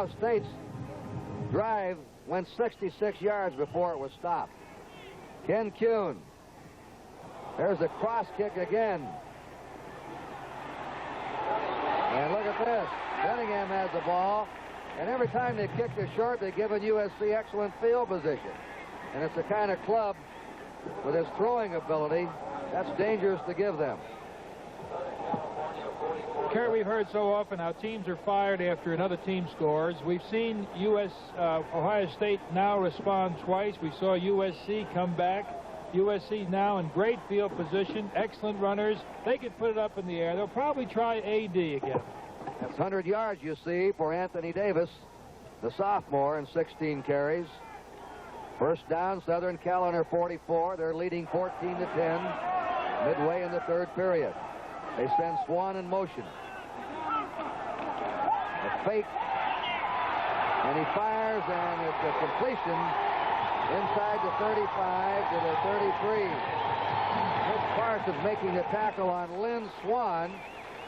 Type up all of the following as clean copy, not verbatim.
Ohio State's drive went 66 yards before it was stopped. Ken Kuhn. There's a cross kick again. And look at this. Cunningham has the ball. And every time they kick it short, they've given USC excellent field position. And it's the kind of club with his throwing ability that's dangerous to give them. Kurt, we've heard so often how teams are fired after another team scores. We've seen Ohio State now respond twice. We saw USC come back. USC now in great field position, excellent runners. They could put it up in the air. They'll probably try AD again. That's 100 yards, you see, for Anthony Davis, the sophomore, in 16 carries. First down, Southern Cal under 44. They're leading 14-10 midway in the third period. They send Swan in motion. A fake, and he fires, and it's a completion inside the 35 to the 33. Rich Parsons making the tackle on Lynn Swan,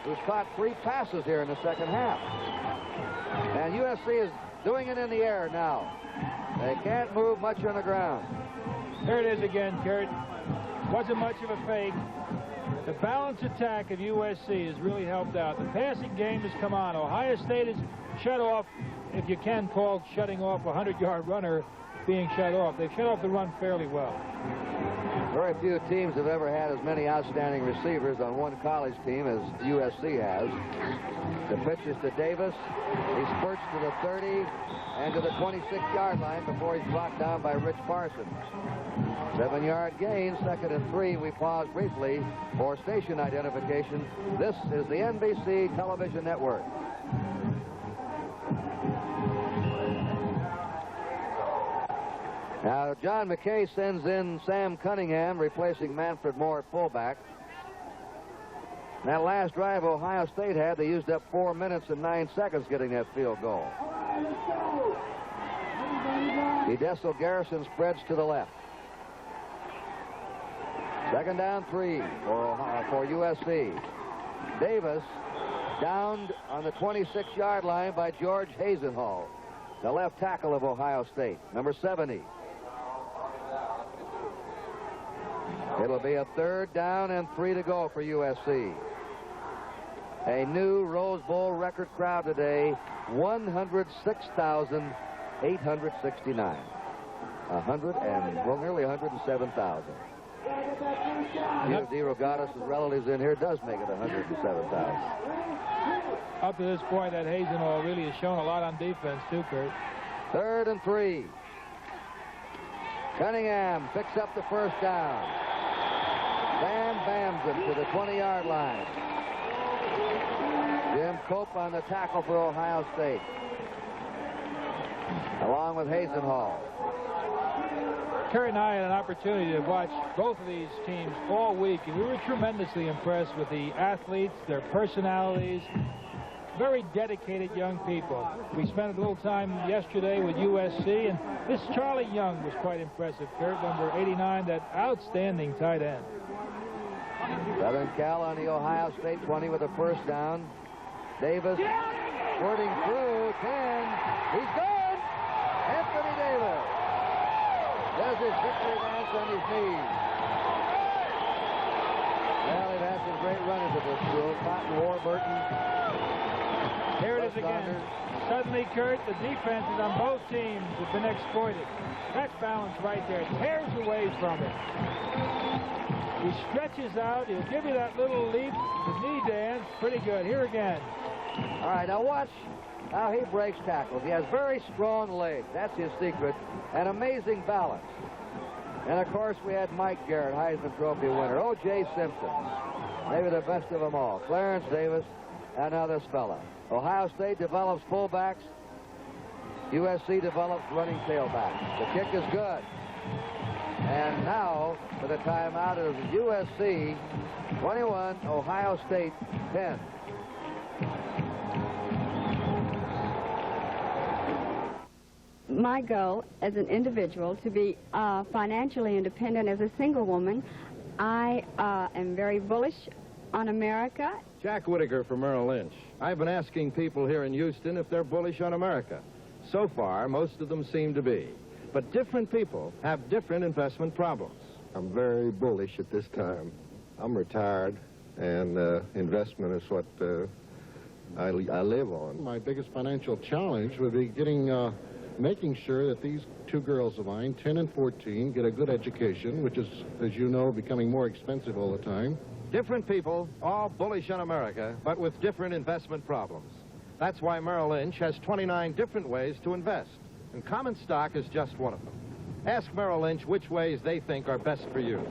who's caught 3 passes here in the second half. And USC is doing it in the air now. They can't move much on the ground. Here it is again, Kurt. Wasn't much of a fake. The balanced attack of USC has really helped out. The passing game has come on. Ohio State is shut off, if you can call shutting off a 100-yard runner being shut off. They've shut off the run fairly well. Very few teams have ever had as many outstanding receivers on one college team as USC has. The pitch is to Davis. He spurts to the 30 and to the 26-yard line before he's brought down by Rich Parsons. 7-yard gain, 2nd and 3. We pause briefly for station identification. This is the NBC Television Network. Now, John McKay sends in Sam Cunningham, replacing Manfred Moore at fullback. That last drive Ohio State had, they used up 4 minutes and 9 seconds getting that field goal. Edessel Garrison spreads to the left. 2nd down 3 for USC. Davis downed on the 26-yard line by George Hazenhall, the left tackle of Ohio State, number 70. It'll be a 3rd down and 3 to go for USC. A new Rose Bowl record crowd today, 106,869. Nearly 107,000. Zero Goddess' relatives in here does make it 107,000. Up to this point, that Hazenhall really has shown a lot on defense, too, Kurt. 3rd and 3. Cunningham picks up the first down. Bams him to the 20-yard line. Jim Cope on the tackle for Ohio State, along with Hazenhall. Kurt and I had an opportunity to watch both of these teams all week, and we were tremendously impressed with the athletes, their personalities, very dedicated young people. We spent a little time yesterday with USC, and this Charlie Young was quite impressive, Kurt, number 89, that outstanding tight end. Southern Cal on the Ohio State 20 with a first down. Davis squirting through 10. He's gone! Anthony Davis does his victory dance on his knees. Well, they've had some great runners at this school. Cotton Warburton. Here it is again. Suddenly, Kurt, the defenses on both teams have been exploited. That's balance right there. Tears away from it. He stretches out. He'll give you that little leap, the knee dance. Pretty good. Here again. All right, now watch how he breaks tackles. He has very strong legs. That's his secret. And amazing balance. And, of course, we had Mike Garrett, Heisman Trophy winner. O.J. Simpson, maybe the best of them all. Clarence Davis, and now this fella. Ohio State develops fullbacks. USC develops running tailbacks. The kick is good. And now, for the timeout, it is USC 21, Ohio State 10. My goal as an individual to be financially independent as a single woman. I am very bullish on America. Jack Whitaker for Merrill Lynch. I've been asking people here in Houston if they're bullish on America. So far, most of them seem to be. But different people have different investment problems. I'm very bullish at this time. I'm retired, and investment is what I live on. My biggest financial challenge would be making sure that these two girls of mine, 10 and 14, get a good education, which is, as you know, becoming more expensive all the time. Different people, all bullish on America, but with different investment problems. That's why Merrill Lynch has 29 different ways to invest, and common stock is just one of them. Ask Merrill Lynch which ways they think are best for you.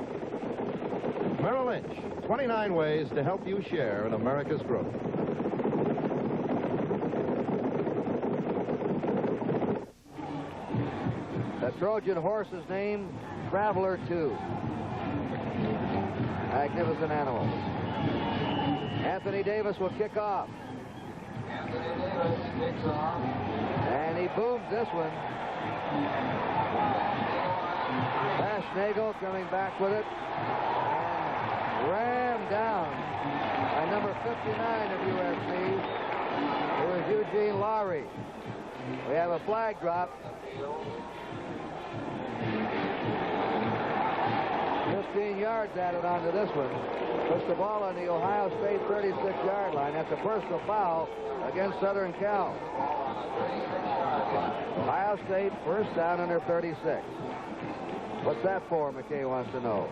Merrill Lynch, 29 ways to help you share in America's growth. The Trojan horse is named Traveler 2. Magnificent animal. Anthony Davis will kick off. Anthony Davis kicks off. And he booms this one. Nagel coming back with it. And rammed down by number 59 of USC, who is Eugene Lowry. We have a flag drop. 15 yards added onto this one. Puts the ball on the Ohio State 36-yard line. That's a personal foul against Southern Cal. Ohio State first down under 36. What's that for, McKay wants to know.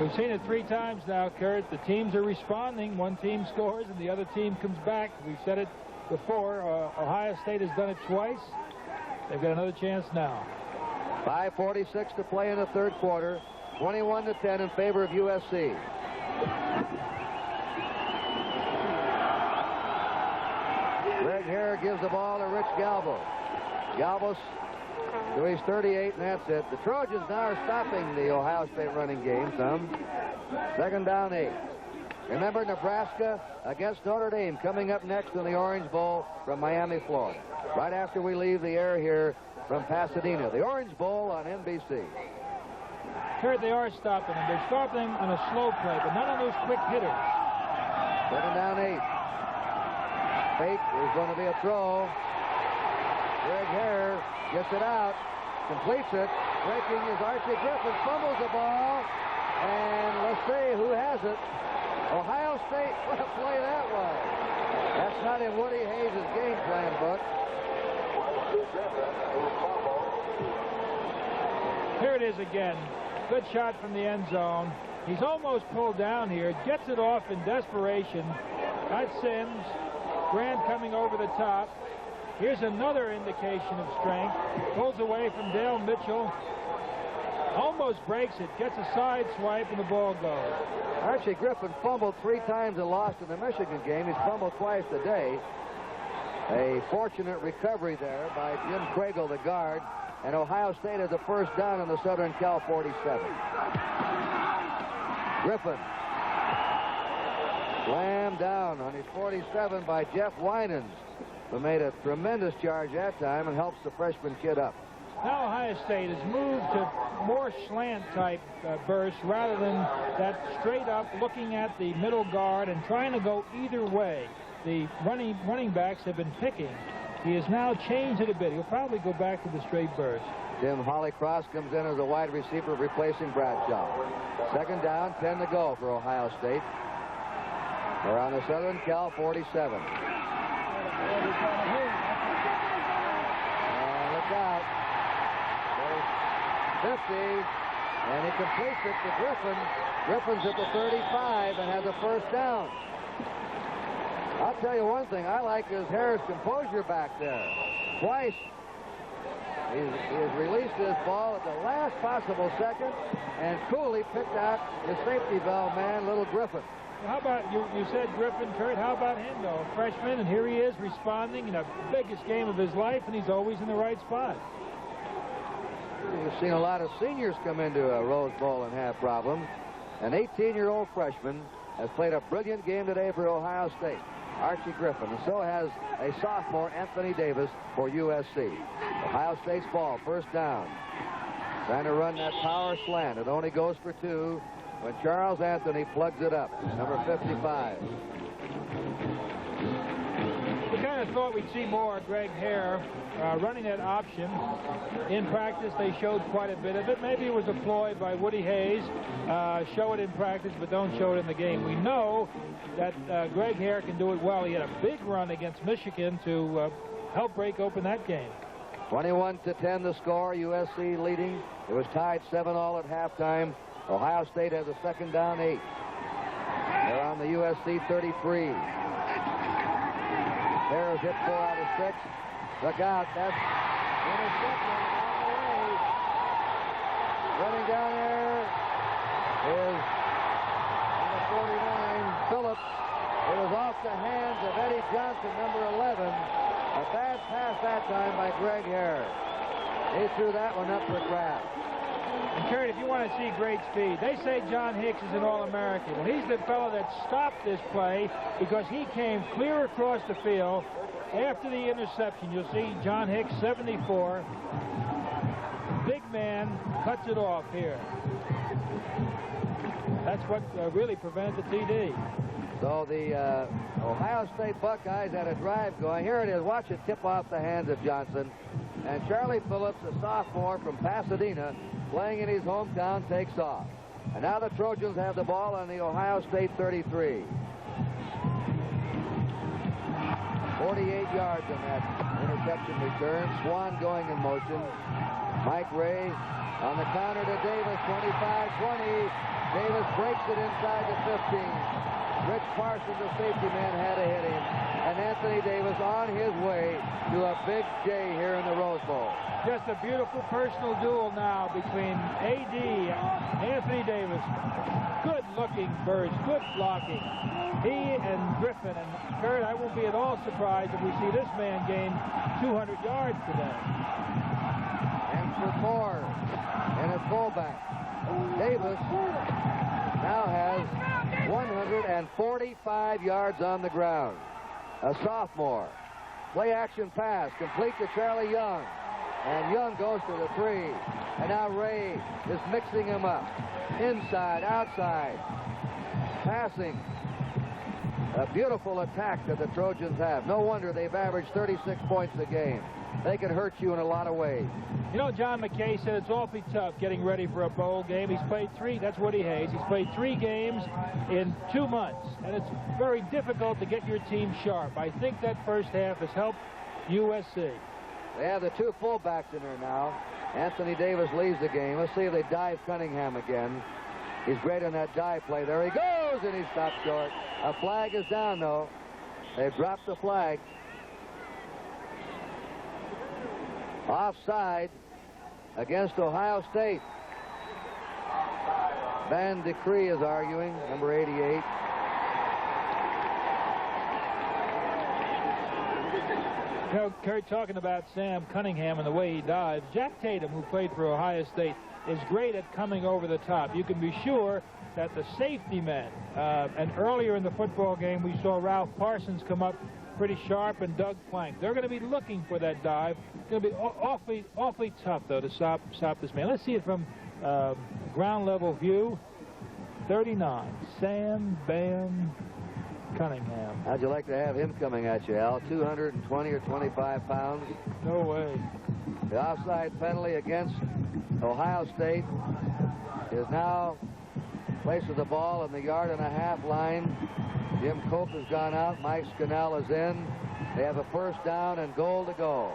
We've seen it 3 times now, Kurt. The teams are responding. One team scores and the other team comes back. We've said it before. Ohio State has done it twice. They've got another chance now. 5:46 to play in the third quarter. 21-10 in favor of USC. Greg Hare gives the ball to Rich Galbo. Galbo's to his 38, and that's it. The Trojans now are stopping the Ohio State running game some. Second down 8. Remember Nebraska against Notre Dame coming up next in the Orange Bowl from Miami, Florida. Right after we leave the air here from Pasadena. The Orange Bowl on NBC. Kurt, they are stopping him. They're stopping him on a slow play, but not on those quick hitters. Second down 8. Fake is going to be a throw. Greg Hare gets it out, completes it. Breaking is Archie Griffin, fumbles the ball, and let's see who has it. Ohio State, what a play that was. That's not in Woody Hayes' game plan book. Here it is again. Good shot from the end zone. He's almost pulled down here. Gets it off in desperation. Got Sims. Grant coming over the top. Here's another indication of strength. Pulls away from Dale Mitchell. Almost breaks it. Gets a side swipe and the ball goes. Archie Griffin fumbled 3 times and lost in the Michigan game. He's fumbled twice today. A fortunate recovery there by Jim Craigle, the guard. And Ohio State has a first down in the Southern Cal 47. Griffin slammed down on his 47 by Jeff Winans, who made a tremendous charge that time and helps the freshman kid up. Now Ohio State has moved to more slant-type bursts rather than that straight-up looking at the middle guard and trying to go either way. The running backs have been picking. He has now changed it a bit. He'll probably go back to the straight burst. Tim Hollycross comes in as a wide receiver replacing Bradshaw. Second down, 10 to go for Ohio State. They're on the Southern Cal 47. And look out. There's 50, and he completes it to Griffin. Griffin's at the 35 and has a first down. I'll tell you one thing. I like his Harris composure back there. Twice he has released his ball at the last possible second, and coolly picked out the safety valve man, little Griffin. Well, how about, you said Griffin, Kurt, how about him, though? A freshman, and here he is responding in the biggest game of his life, and he's always in the right spot. We've seen a lot of seniors come into a Rose Bowl and have problems. An 18-year-old freshman has played a brilliant game today for Ohio State. Archie Griffin, and so has a sophomore, Anthony Davis, for USC. Ohio State's ball, first down. Trying to run that power slant. It only goes for 2. when Charles Anthony plugs it up, number 55. We kind of thought we'd see more of Greg Hare running that option. In practice, they showed quite a bit of it. Maybe it was a ploy by Woody Hayes. Show it in practice, but don't show it in the game. We know that Greg Hare can do it well. He had a big run against Michigan to help break open that game. 21-10 the score, USC leading. It was tied 7-all at halftime. Ohio State has a second down 8. They're on the USC 33. Harris hit 4 out of 6. Look out, that's intercepted on the way. Running down there is number 49, Phillips. It was off the hands of Eddie Johnson, number 11. A bad pass that time by Greg Hare. He threw that one up for grabs. And Kurt, if you want to see great speed, they say John Hicks is an All-American. Well, he's the fellow that stopped this play because he came clear across the field after the interception. You'll see John Hicks, 74. Big man cuts it off here. That's what really prevented the TD. So the Ohio State Buckeyes had a drive going. Here it is. Watch it tip off the hands of Johnson. And Charlie Phillips, a sophomore from Pasadena, playing in his hometown, takes off. And now the Trojans have the ball on the Ohio State 33. 48 yards on that interception return. Swan going in motion. Mike Ray on the counter to Davis, 25-20. Davis breaks it inside the 15. Rich Parsons, the safety man, had to hit him. And Anthony Davis on his way to a big day here in the Rose Bowl. Just a beautiful personal duel now between A.D. Anthony Davis. Good-looking birds, good blocking. He and Griffin. And Kurt, I won't be at all surprised if we see this man gain 200 yards today. And for Moore and a fullback. Davis now has 145 yards on the ground. A sophomore. Play action pass, complete to Charlie Young. And Young goes to the 3. And now Ray is mixing him up. Inside, outside. Passing. A beautiful attack that the Trojans have. No wonder they've averaged 36 points a game. They can hurt you in a lot of ways. You know, John McKay said it's awfully tough getting ready for a bowl game. He's played 3, that's Woody Hayes. He's played 3 games in 2 months. And it's very difficult to get your team sharp. I think that first half has helped USC. They have the 2 fullbacks in there now. Anthony Davis leads the game. Let's see if they dive Cunningham again. He's great on that dive play. There he goes, and he stopped short. A flag is down, though. They've dropped the flag. Offside against Ohio State. Van Decree is arguing, number 88. You know, Kurt, talking about Sam Cunningham and the way he dives, Jack Tatum, who played for Ohio State, is great at coming over the top. You can be sure that the safety men, and earlier in the football game, we saw Ralph Parsons come up pretty sharp and Doug Plank. They're going to be looking for that dive. It's going to be awfully tough, though, to stop this man. Let's see it from ground level view. 39, Sam Bam Cunningham. How'd you like to have him coming at you, Al? 220 or 25 pounds? No way. The offside penalty against Ohio State is now places the ball in the 1.5-yard line. Jim Cope has gone out. Mike Scannell is in. They have a first down and goal to go.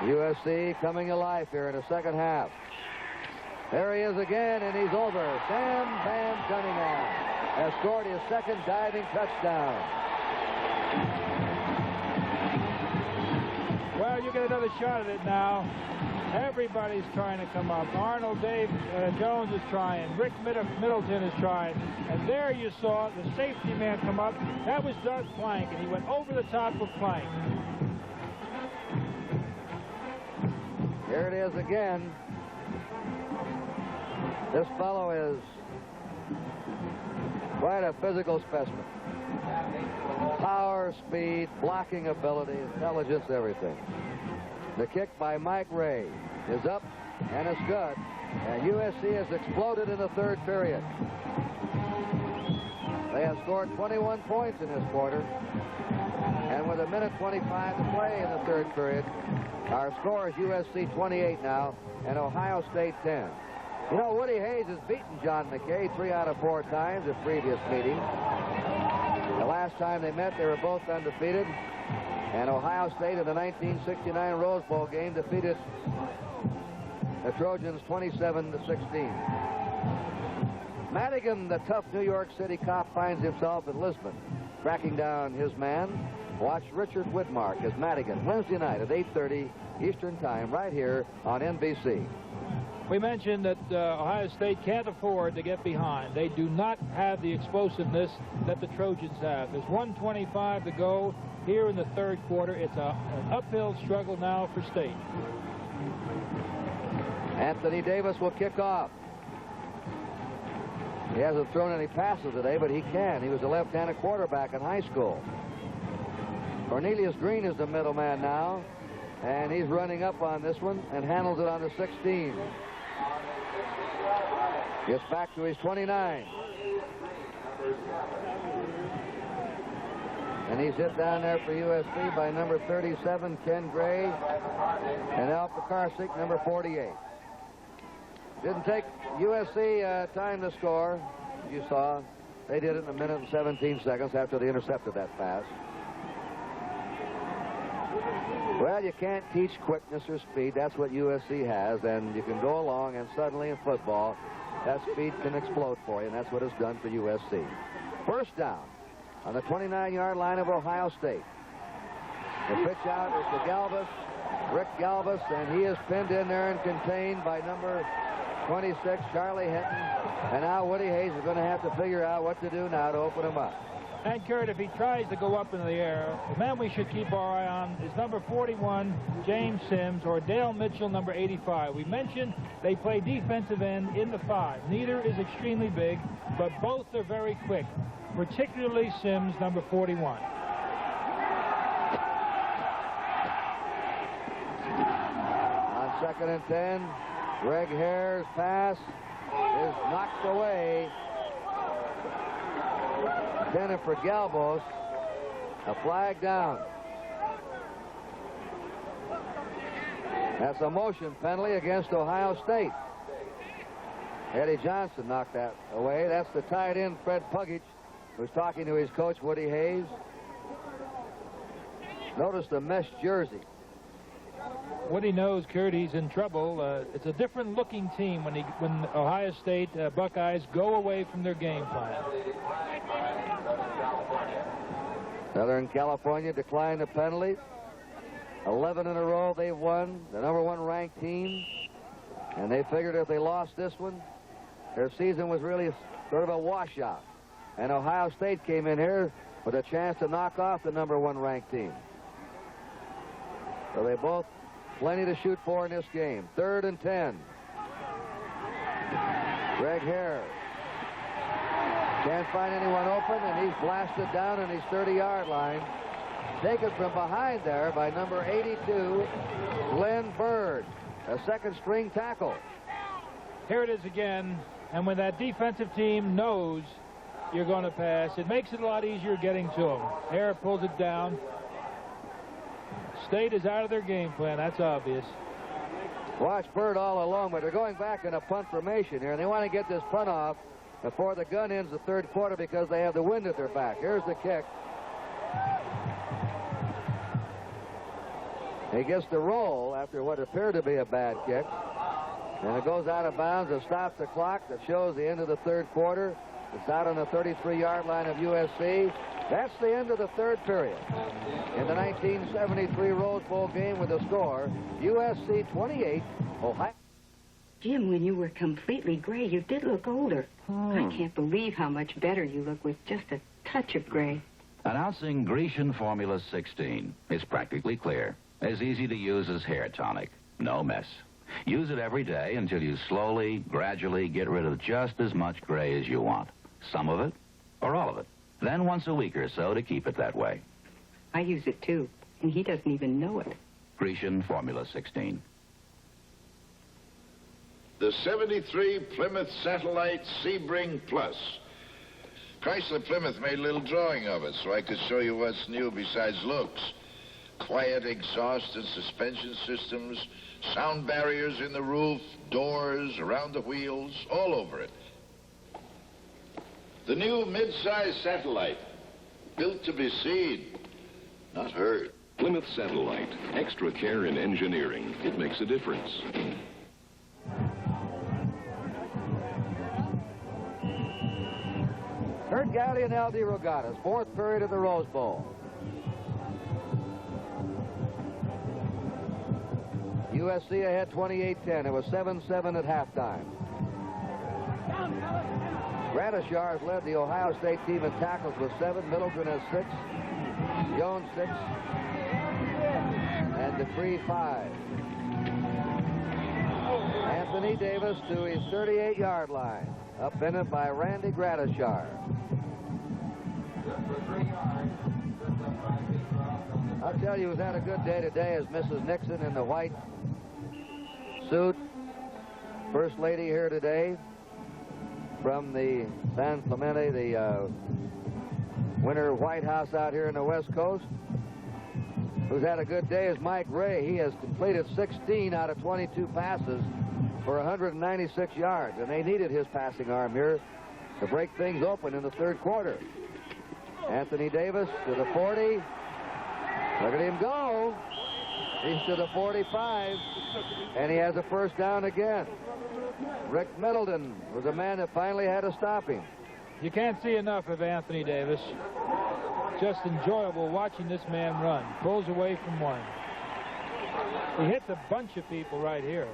USC coming alive here in the second half. There he is again, and he's over. Sam Bam Cunningham has scored his second diving touchdown. Well, you get another shot at it now. Everybody's trying to come up. Arnold Jones is trying. Rick Middleton is trying. And there you saw the safety man come up. That was Doug Plank, and he went over the top of Plank. Here it is again. This fellow is quite a physical specimen. Power, speed, blocking ability, intelligence, everything. The kick by Mike Ray is up and it's good. And USC has exploded in the third period. They have scored 21 points in this quarter. And with 1:25 to play in the third period, our score is USC 28 now and Ohio State 10. You know, Woody Hayes has beaten John McKay 3 out of 4 times at previous meetings. The last time they met, they were both undefeated. And Ohio State in the 1969 Rose Bowl game defeated the Trojans 27-16. Madigan, the tough New York City cop, finds himself in Lisbon, tracking down his man. Watch Richard Widmark as Madigan, Wednesday night at 8:30 Eastern Time, right here on NBC. We mentioned that Ohio State can't afford to get behind. They do not have the explosiveness that the Trojans have. There's 1:25 to go here in the third quarter. It's an uphill struggle now for State. Anthony Davis will kick off. He hasn't thrown any passes today, but he can. He was a left-handed quarterback in high school. Cornelius Green is the middleman now, and he's running up on this one and handles it on the 16. Gets back to his 29. And he's hit down there for USC by number 37, Ken Gray, and Al Pekarsik, number 48. Didn't take USC time to score. You saw they did it in 1:17 after they intercepted that pass. Well, you can't teach quickness or speed. That's what USC has, and you can go along, and suddenly in football, that speed can explode for you, and that's what it's done for USC. First down on the 29-yard line of Ohio State. The pitch out is to Galvis, Rick Galvis, and he is pinned in there and contained by number 26, Charlie Hinton. And now Woody Hayes is going to have to figure out what to do now to open him up. And Kurt, if he tries to go up in the air, the man we should keep our eye on is number 41, James Sims, or Dale Mitchell, number 85. We mentioned they play defensive end in the 5. Neither is extremely big, but both are very quick, particularly Sims, number 41. On 2nd and 10, Greg Hare's pass is knocked away. Intended for Galvos. A flag down. That's a motion penalty against Ohio State. Eddie Johnson knocked that away. That's the tight end, Fred Puggich, who's talking to his coach, Woody Hayes. Notice the mesh jersey. Woody knows, Kurt, he's in trouble. It's a different looking team when Ohio State Buckeyes go away from their game plan. Southern California declined the penalty. 11 in a row they've won, the number 1 ranked team. And they figured if they lost this one, their season was really sort of a washout. And Ohio State came in here with a chance to knock off the number 1 ranked team. So they both plenty to shoot for in this game. 3rd and 10. Greg Hare can't find anyone open, and he's blasted down on his 30-yard line. Taken from behind there by number 82, Glenn Bird, a 2nd-string tackle. Here it is again, and when that defensive team knows you're going to pass, it makes it a lot easier getting to them. Hare pulls it down. State is out of their game plan. That's obvious. Watch Bird all alone, but they're going back in a punt formation here, and they want to get this punt off before the gun ends the third quarter because they have the wind at their back. Here's the kick. He gets the roll after what appeared to be a bad kick, and it goes out of bounds. It stops the clock. That shows the end of the third quarter. It's out on the 33-yard line of USC. That's the end of the third period in the 1973 Rose Bowl game with a score USC 28, Ohio. Jim, when you were completely gray, you did look older. I can't believe how much better you look with just a touch of gray. Announcing Grecian Formula 16. It's practically clear. As easy to use as hair tonic. No mess. Use it every day until you slowly, gradually get rid of just as much gray as you want. Some of it, or all of it. Then once a week or so to keep it that way. I use it, too, and he doesn't even know it. Grecian Formula 16. the 73 Plymouth Satellite Sebring Plus. Chrysler Plymouth made a little drawing of it so I could show you what's new besides looks. Quiet exhaust and suspension systems, sound barriers in the roof, doors, around the wheels, all over it. The new mid-size Satellite, built to be seen, not heard. Plymouth Satellite, extra care in engineering. It makes a difference. Kurt Gowdy and L.D. Rogatis, fourth period of the Rose Bowl. USC ahead 28-10. It was 7-7 at halftime. Gradishar led the Ohio State team in tackles with 7. Middleton has 6. Jones 6. And Dupree 5. Anthony Davis to his 38-yard line. Upended by Randy Gradishar. I'll tell you who's had a good day today is Mrs. Nixon in the white suit. First lady here today from the San Clemente, the winter White House out here in the West Coast. Who's had a good day is Mike Ray. He has completed 16 out of 22 passes for 196 yards, and they needed his passing arm here to break things open in the third quarter. Anthony Davis to the 40. Look at him go. He's to the 45, and he has a first down again. Rick Middleton was a man that finally had to stop him. You can't see enough of Anthony Davis. Just enjoyable watching this man run. Pulls away from one. He hits a bunch of people right here.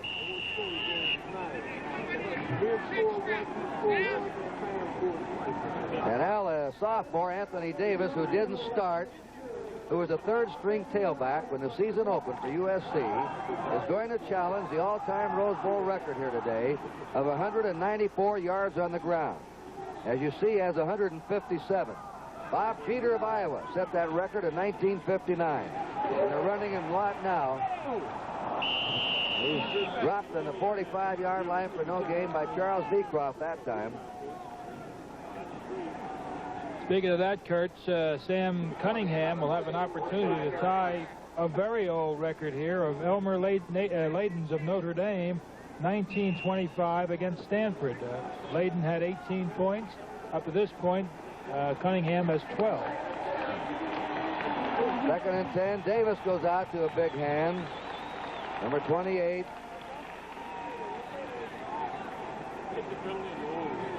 And now a sophomore, Anthony Davis, who didn't start, who was a third-string tailback when the season opened for USC, is going to challenge the all-time Rose Bowl record here today of 194 yards on the ground. As you see, he has 157. Bob Peter of Iowa set that record in 1959. And they're running him a lot now. He's dropped on the 45-yard line for no gain by Charles Beecroft that time. Speaking of that, Kurt, Sam Cunningham will have an opportunity to tie a very old record here of Elmer Layden's of Notre Dame, 1925 against Stanford. Layden had 18 points. Up to this point, Cunningham has 12. Second and 10. Davis goes out to a big hand. Number 28.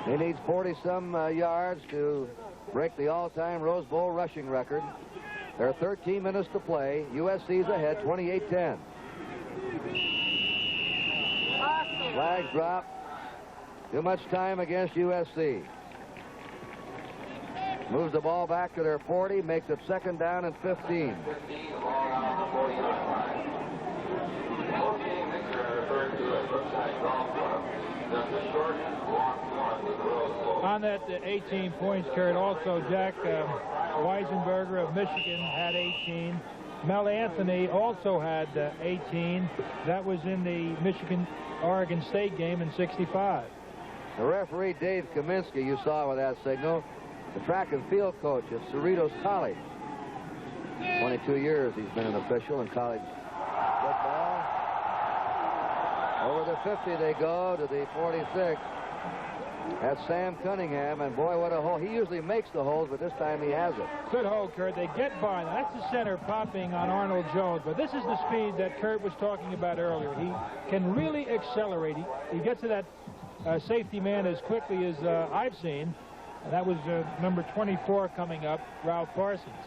He needs 40-some yards to break the all-time Rose Bowl rushing record. There are 13 minutes to play. USC's ahead, 28-10. Flags drop. Too much time against USC. Moves the ball back to their 40, makes it second down and 15. On that 18 points, Kurt, also Jack Weisenberger of Michigan had 18. Mel Anthony also had 18. That was in the Michigan-Oregon State game in 65. The referee, Dave Kaminsky, you saw with that signal, the track and field coach at Cerritos College. 22 years he's been an official in college football. Over the 50 they go to the 46. That's Sam Cunningham, and boy, what a hole. He usually makes the holes, but this time he has it. Good hold, Kurt. They get by. That's the center popping on Arnold Jones, but this is the speed that Kurt was talking about earlier. He can really accelerate. He gets to that safety man as quickly as I've seen, and that was number 24 coming up, Ralph Parsons.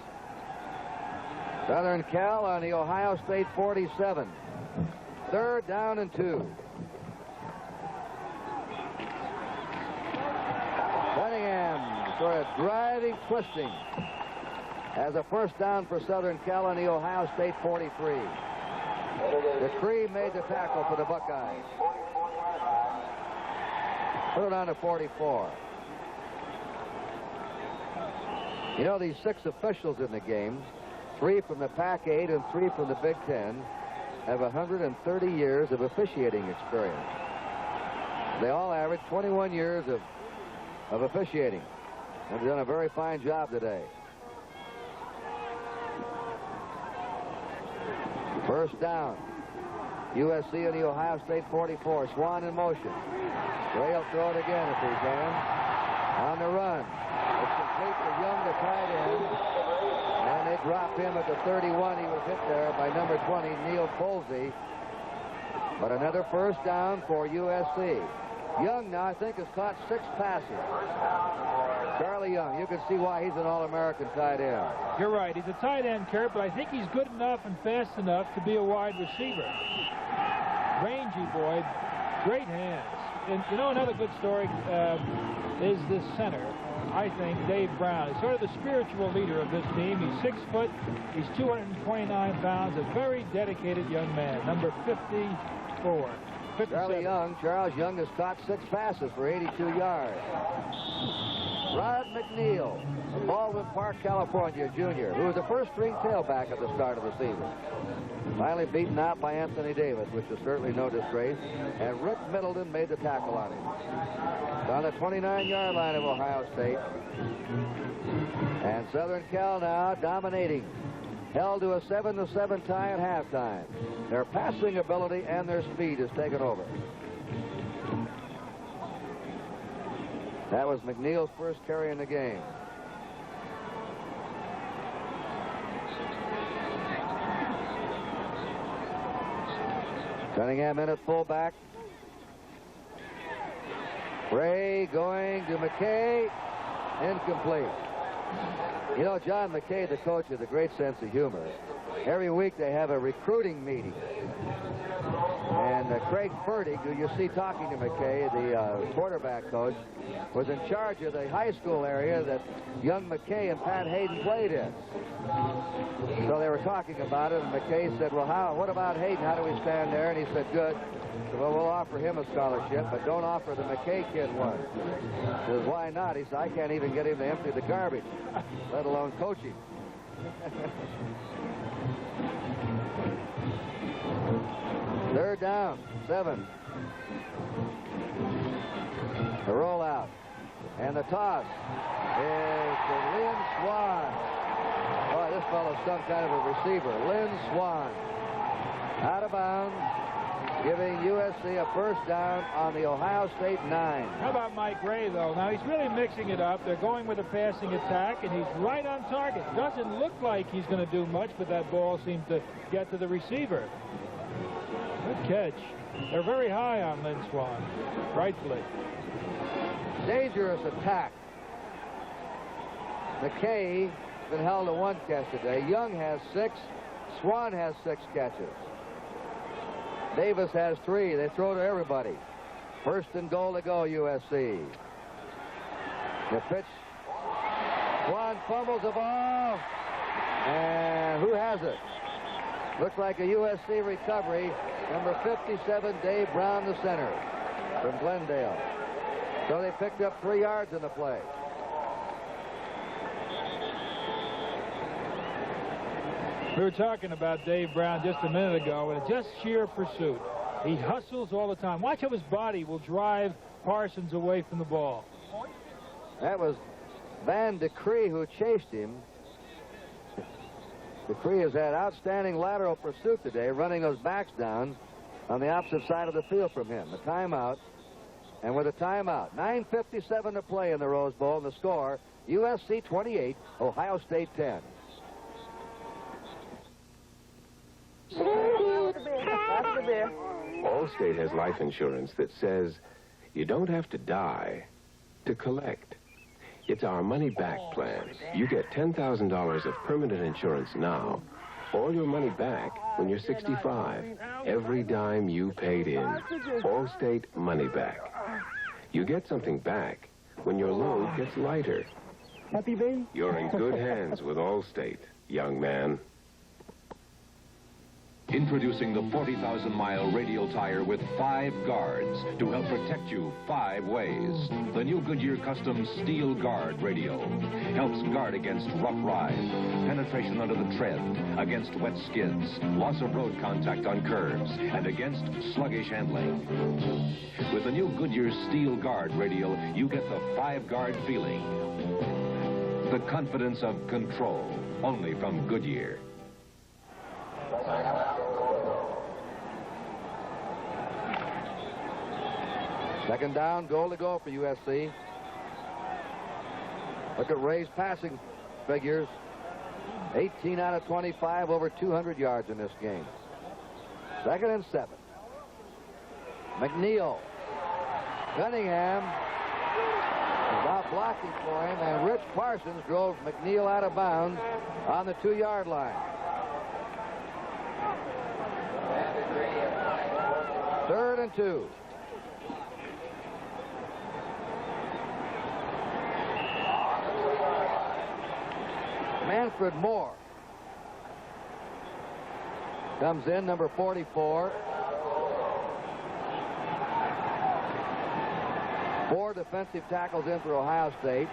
Southern Cal on the Ohio State 47. Third down and 2. Cunningham sort of driving, twisting. As a first down for Southern Cal on the Ohio State 43. Dupree made the tackle for the Buckeyes. Put it on to 44. You know, these 6 officials in the game, 3 from the Pac-8 and 3 from the Big Ten, have 130 years of officiating experience. They all average 21 years of officiating. And they've done a very fine job today. First down. USC and the Ohio State 44. Swan in motion. Ray will throw it again if he can. On the run. It's complete to Young, the tight end. And they drop him at the 31. He was hit there by number 20, Neil Polsey. But another first down for USC. Young now, I think, has caught 6 passes. Charlie Young, you can see why he's an All-American tight end. You're right. He's a tight end, Kurt, but I think he's good enough and fast enough to be a wide receiver. Rangy boy, great hands. And you know, another good story is this center. I think Dave Brown is sort of the spiritual leader of this team. He's 6 foot. He's 229 pounds. A very dedicated young man. Number 54. 57. Charles Young has caught 6 passes for 82 yards. Rod McNeil of Baldwin Park, California, junior, who was the first-string tailback at the start of the season. Finally beaten out by Anthony Davis, which is certainly no disgrace. And Rick Middleton made the tackle on him. It's on the 29-yard line of Ohio State. And Southern Cal now dominating. Held to a 7-7 tie at halftime. Their passing ability and their speed has taken over. That was McNeil's first carry in the game. Cunningham in at fullback. Ray going to McKay. Incomplete. You know, John McKay, the coach, has a great sense of humor. Every week they have a recruiting meeting. And Craig Fertig, who you see talking to McKay, the quarterback coach, was in charge of the high school area that young McKay and Pat Hayden played in. So they were talking about it, and McKay said, well, what about Hayden? How do we stand there? And he said, good. So, well, we'll offer him a scholarship, but don't offer the McKay kid one. He says, why not? He said, I can't even get him to empty the garbage, let alone coach him. Third down, 7. The rollout. And the toss is to Lynn Swan. Boy, this fellow's some kind of a receiver. Lynn Swan. Out of bounds, giving USC a first down on the Ohio State 9. How about Mike Ray, though? Now, he's really mixing it up. They're going with a passing attack, and he's right on target. Doesn't look like he's going to do much, but that ball seemed to get to the receiver. Good catch. They're very high on Lynn Swan, rightfully. Dangerous attack. McKay has been held to 1 catch today. Young has 6. Swan has 6 catches. Davis has 3. They throw to everybody. First and goal to go, USC. The pitch. Swan fumbles the ball. And who has it? Looks like a USC recovery. Number 57, Dave Brown, the center from Glendale. So they picked up 3 yards in the play. We were talking about Dave Brown just a minute ago, and it's just sheer pursuit. He hustles all the time. Watch how his body will drive Parsons away from the ball. That was Van DeCree who chased him. DeCree has had outstanding lateral pursuit today, running those backs down on the opposite side of the field from him. The timeout. And with a timeout, 9:57 to play in the Rose Bowl, and the score, USC 28, Ohio State 10. Allstate has life insurance that says you don't have to die to collect. It's our money-back plan. You get $10,000 of permanent insurance now. All your money back when you're 65. Every dime you paid in. Allstate Money Back. You get something back when your load gets lighter. Happy day? You're in good hands with Allstate, young man. Introducing the 40,000-mile radial tire with 5 guards to help protect you 5 ways. The new Goodyear Custom Steel Guard Radial helps guard against rough ride, penetration under the tread, against wet skids, loss of road contact on curves, and against sluggish handling. With the new Goodyear Steel Guard Radial, you get the 5-guard feeling. The confidence of control, only from Goodyear. Second down, goal to go for USC. Look at Ray's passing figures. 18 out of 25, over 200 yards in this game. 2nd and 7. McNeil. Cunningham is out blocking for him, and Rich Parsons drove McNeil out of bounds on the 2-yard line. 3rd and 2. Manfred Moore comes in, number 44. 4 defensive tackles in for Ohio State.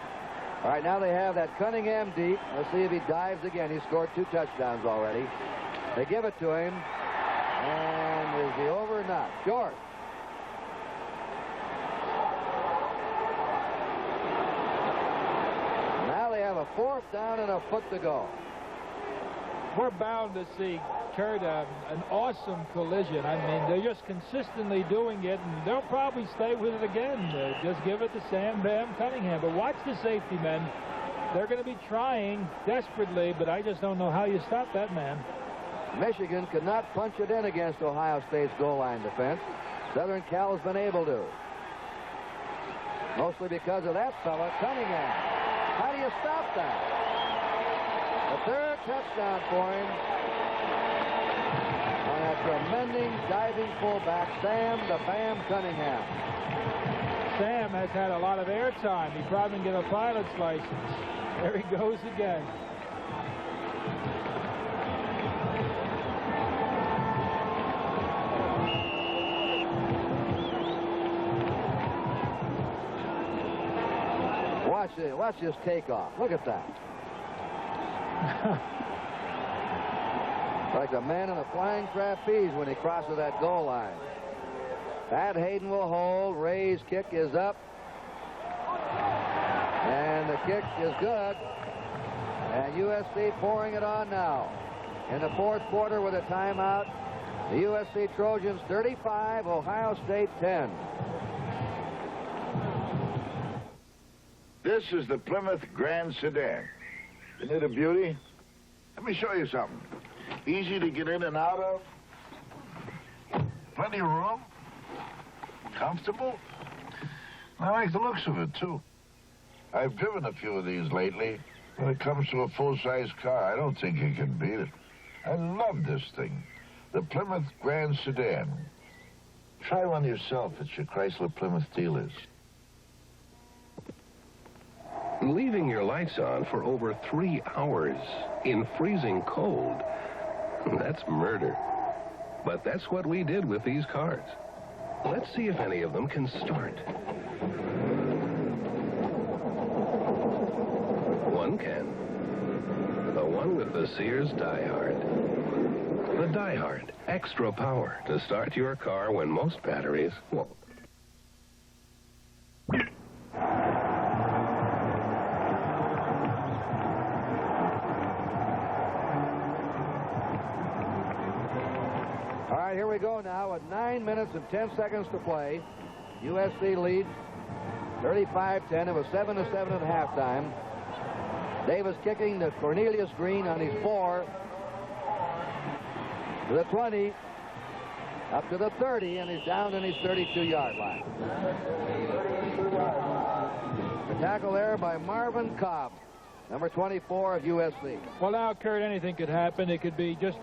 All right, now they have that Cunningham deep. Let's see if he dives again. He scored 2 touchdowns already. They give it to him. And is he over or not? Short. Now they have a 4th down and a foot to go. We're bound to see, Kurt, an awesome collision. I mean, they're just consistently doing it, and they'll probably stay with it again. Just give it to Sam Bam Cunningham. But watch the safety men. They're going to be trying desperately, but I just don't know how you stop that man. Michigan could not punch it in against Ohio State's goal line defense. Southern Cal has been able to. Mostly because of that fella, Cunningham. How do you stop that? The 3rd touchdown for him. And a tremendous diving fullback, Sam the Bam Cunningham. Sam has had a lot of airtime. He probably can get a pilot's license. There he goes again. Watch this takeoff. Look at that. Like a man in a flying trapeze when he crosses that goal line. Pat Hayden will hold. Ray's kick is up. And the kick is good. And USC pouring it on now. In the 4th quarter with a timeout. The USC Trojans 35, Ohio State 10. This is the Plymouth Grand Sedan. Isn't it a beauty? Let me show you something. Easy to get in and out of. Plenty of room. Comfortable. I like the looks of it, too. I've driven a few of these lately. When it comes to a full-size car, I don't think you can beat it. I love this thing. The Plymouth Grand Sedan. Try one yourself at your Chrysler Plymouth dealers. Leaving your lights on for over 3 hours in freezing cold, that's murder. But that's what we did with these cars. Let's see if any of them can start. One can. The one with the Sears Die-Hard. The Die-Hard. Extra power to start your car when most batteries won't. Here we go now with 9 minutes and 10 seconds to play. USC leads 35-10. It was 7-7 at halftime. Davis kicking to Cornelius Green on his 4. To the 20. Up to the 30, and he's down in his 32-yard line. The tackle there by Marvin Cobb, number 24 of USC. Well, now, Kurt, anything could happen. It could be just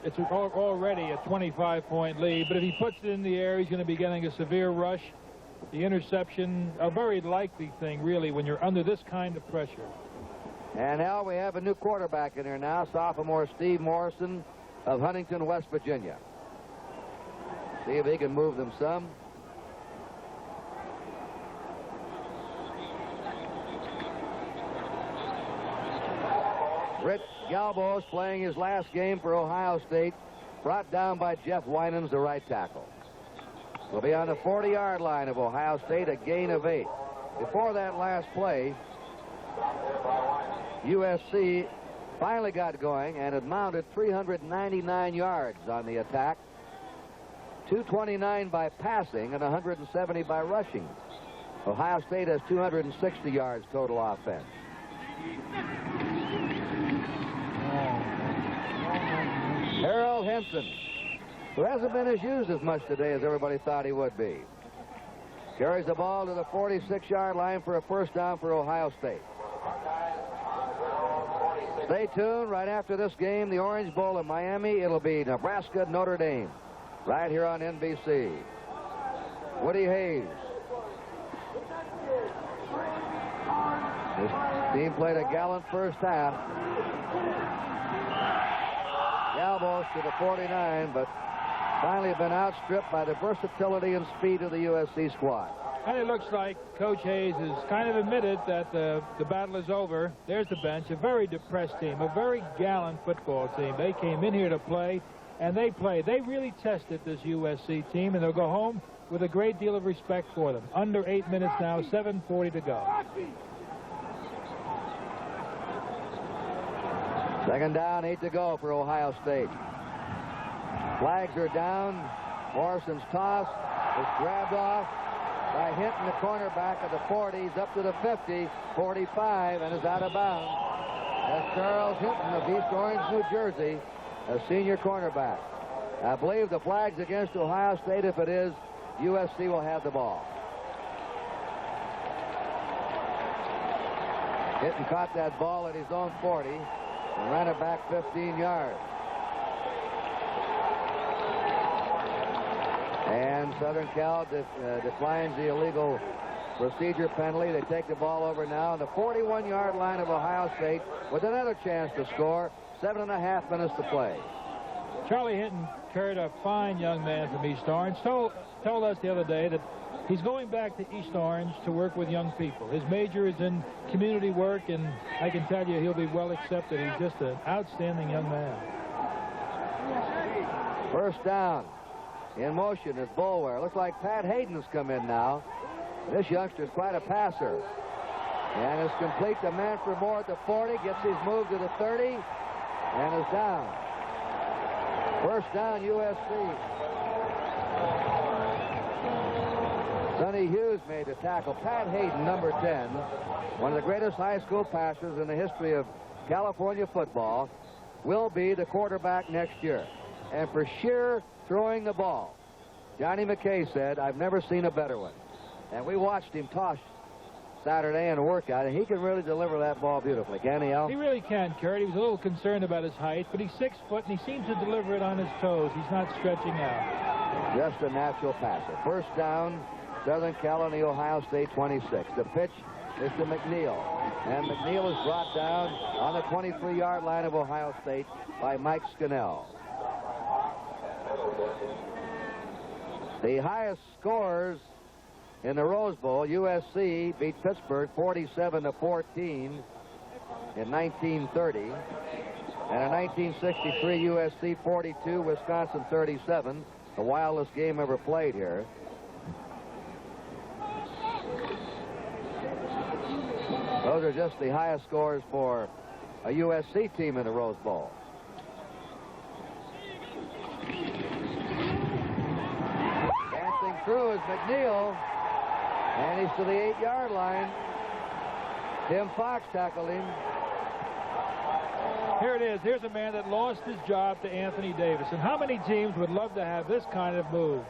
it's already a 25-point lead, but if he puts it in the air, he's going to be getting a severe rush. The interception, a very likely thing, really, when you're under this kind of pressure. And now we have a new quarterback in here now, sophomore Steve Morrison. of Huntington, West Virginia. See if he can move them some. Rich Galbos playing his last game for Ohio State, brought down by Jeff Winans, the right tackle. Will be on the 40-yard line of Ohio State, a gain of 8. Before that last play, USC finally got going and had mounted 399 yards on the attack, 229 by passing and 170 by rushing. Ohio State has 260 yards total offense. Harold Henson, who hasn't been used as much today as everybody thought he would be, carries the ball to the 46-yard line for a first down for Ohio State. Stay tuned. Right after this game, the Orange Bowl in Miami. It'll be Nebraska, Notre Dame, right here on NBC. Woody Hayes. His team played a gallant first half. Galbos to the 49, but finally been outstripped by the versatility and speed of the USC squad. And it looks like Coach Hayes has kind of admitted that the battle is over. There's the bench, a very depressed team, a very gallant football team. They came in here to play, and they played. They really tested this USC team, and they'll go home with a great deal of respect for them. Under 8 minutes now, 7:40 to go. Second down, 8 to go for Ohio State. Flags are down. Morrison's toss is grabbed off by Hinton, the cornerback of the 40s, up to the 50, 45, and is out of bounds. That's Charles Hinton of East Orange, New Jersey, a senior cornerback. I believe the flag's against Ohio State. If it is, USC will have the ball. Hinton caught that ball at his own 40 and ran it back 15 yards. And Southern Cal declines the illegal procedure penalty. They take the ball over now on the 41-yard line of Ohio State with another chance to score. 7.5 minutes to play. Charlie Hinton carried a fine young man from East Orange. Told us the other day that he's going back to East Orange to work with young people. His major is in community work, and I can tell you he'll be well accepted. He's just an outstanding young man. First down. In motion is Boulware. Looks like Pat Hayden's come in now. This youngster's quite a passer. And is complete to Manfred Moore at the 40. Gets his move to the 30 and is down. First down, USC. Sonny Hughes made the tackle. Pat Hayden, number 10, one of the greatest high school passers in the history of California football, will be the quarterback next year. And for sheer throwing the ball, Johnny McKay said, "I've never seen a better one." And we watched him toss Saturday in a workout, and he can really deliver that ball beautifully, can he, Al? He really can, Kurt. He was a little concerned about his height, but he's 6 foot, and he seems to deliver it on his toes. He's not stretching out. Just a natural passer. First down, Southern Cal on the Ohio State 26. The pitch is to McNeil, and McNeil is brought down on the 23-yard line of Ohio State by Mike Scannell. The highest scores in the Rose Bowl, USC beat Pittsburgh 47-14 in 1930. And in 1963, USC 42, Wisconsin 37, the wildest game ever played here. Those are just the highest scores for a USC team in the Rose Bowl. Dancing through is McNeil, and he's to the 8-yard line. Tim Fox tackled him. Here it is. Here's a man that lost his job to Anthony Davis. And how many teams would love to have this kind of move?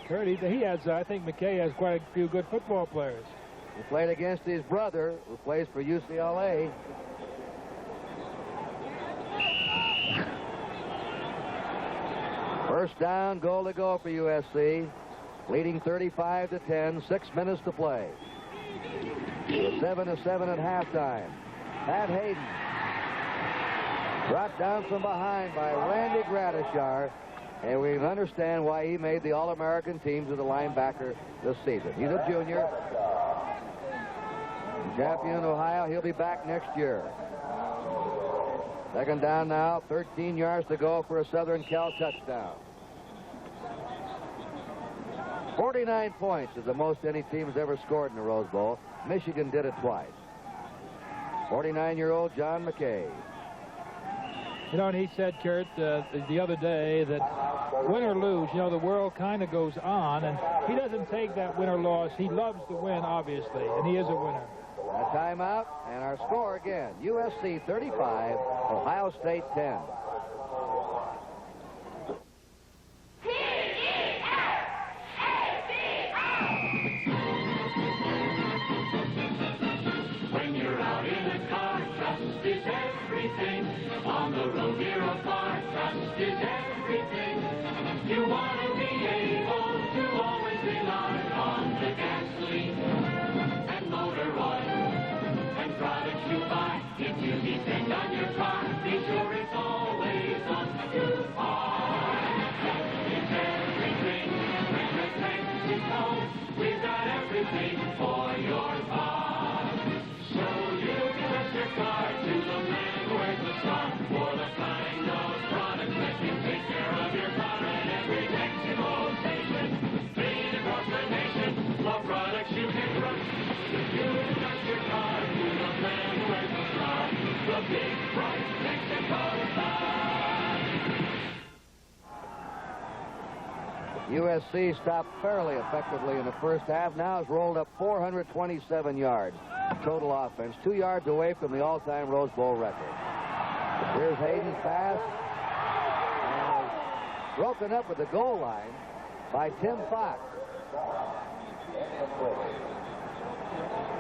Kurt, he has, I think McKay has quite a few good football players. He played against his brother, who plays for UCLA. First down, goal to go for USC. Leading 35-10, 6 minutes to play. It was 7-7 at halftime. Pat Hayden Brought down from behind by Randy Gradishar, and we understand why he made the All-American teams as a linebacker this season. He's a junior. Champion Ohio, he'll be back next year. Second down now, 13 yards to go for a Southern Cal touchdown. 49 points is the most any team has ever scored in the Rose Bowl. Michigan did it twice. 49-year-old John McKay. You know, and he said, Kurt, the other day that win or lose, you know, the world kind of goes on, and he doesn't take that win or loss. He loves to win, obviously, and he is a winner. A timeout, and our score again, USC 35, Ohio State 10. When you're out in a car, trust is everything. On the road, near a bar, trust is everything. You want to be able to always rely on the gasoline and motor oil and products you buy. If you depend on your car, be sure it's always on you are. Trust is everything. When the tank is low, we've got everything for your car. So you trust your car to the man who wears the star for the kind of products that can take care of your car at every Mexico station. Clean across the nation for products you can trust. You trust your car to the man who wears the star, the big bright Mexico star. USC stopped fairly effectively in the first half. Now has rolled up 427 yards total offense, 2 yards away from the all-time Rose Bowl record. Here's Hayden's pass, and is broken up at the goal line by Tim Fox.